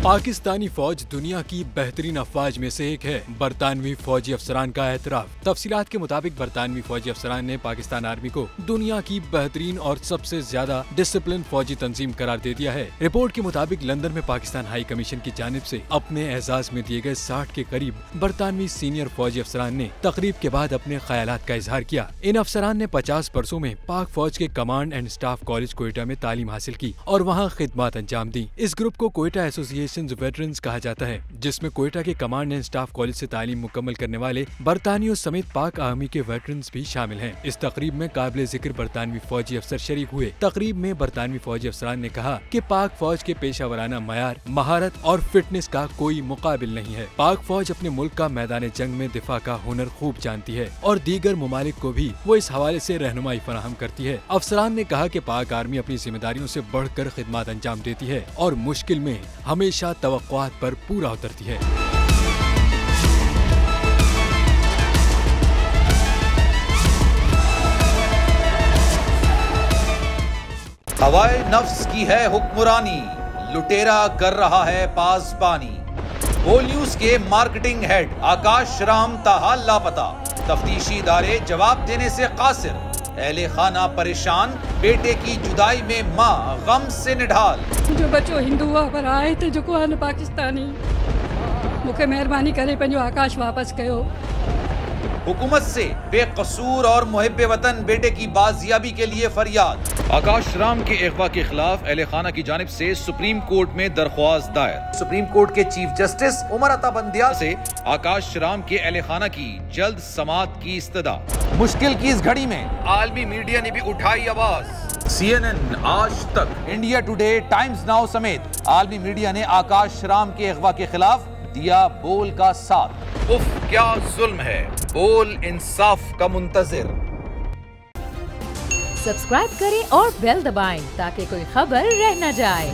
पाकिस्तानी फौज दुनिया की बेहतरीन अफवाज में से एक है। बरतानवी फौजी अफसरान का एतराफ। तफसीलात के मुताबिक बरतानवी फौजी अफसरान ने पाकिस्तान आर्मी को दुनिया की बेहतरीन और सबसे ज्यादा डिसिप्लिन फौजी तंजीम करार दे दिया है। रिपोर्ट के मुताबिक लंदन में पाकिस्तान हाई कमीशन की जानिब से अपने एजाज में दिए गए 60 के करीब बरतानवी सीनियर फौजी अफसरान ने तकरीब के बाद अपने ख्यालात का इजहार किया। इन अफसरान ने 50 बरसों में पाक फौज के command and staff college Quetta में तालीम हासिल की और वहाँ खिदमत अंजाम दी। इस ग्रुप को कोयटा एसोसिएशन वेटरन्स कहा जाता है, जिसमें कोयटा के कमांड एंड स्टाफ कॉलेज से तालीम मुकम्मल करने वाले बरतानियों समेत पाक आर्मी के वेटरन्स भी शामिल हैं। इस तकरीब में काबिल जिक्र बरतानवी फौजी अफसर शरीक हुए। तकरीब में बरतानवी फौजी अफसरान ने कहा कि पाक फौज के पेशावराना मयार, महारत और फिटनेस का कोई मुकाबिल नहीं है। पाक फौज अपने मुल्क का मैदान जंग में दिफा का हुनर खूब जानती है और दीगर ममालिक को भी वो इस हवाले से रहनुमाई फराहम करती है। अफसरान ने कहा कि पाक आर्मी अपनी जिम्मेदारियों से बढ़कर खिदमत अंजाम देती है और मुश्किल में हमेशा तवक्कुआत पर पूरा उतरती है। हवाए नफ्स की है हुक्मरानी, लुटेरा कर रहा है पासबानी। बोल न्यूज के मार्केटिंग हेड आकाश राम ताहा लापता, तफ्तीशी इदारे जवाब देने से कासिर। अहले खाना परेशान, बेटे की जुदाई में माँ गम से निढाल। जो बच्चो हिंदू पर आए थे जो को पाकिस्तानी, मुझे मेहरबानी करे पंहिंजो आकाश वापस कयो। हुकूमत से बेकसूर और मुहिब्बे वतन बेटे की बाजियाबी के लिए फरियाद। आकाश राम के अगवा के खिलाफ अहले खाना की जानिब से सुप्रीम कोर्ट में दरख्वास्त दायर। सुप्रीम कोर्ट के चीफ जस्टिस उमर अता बंदियाल से आकाश राम के अहले खाना की जल्द समाअत की इस्तदा। मुश्किल की इस घड़ी में आलमी मीडिया ने भी उठाई आवाज। CNN, आज तक, इंडिया टुडे, टाइम्स नाउ समेत आलमी मीडिया ने आकाश राम के अगवा के खिलाफ दिया बोल का साथ। उफ क्या जुल्म है, बोल इंसाफ का मुंतजिर। सब्सक्राइब करें और बेल दबाएं ताकि कोई खबर रह न जाए।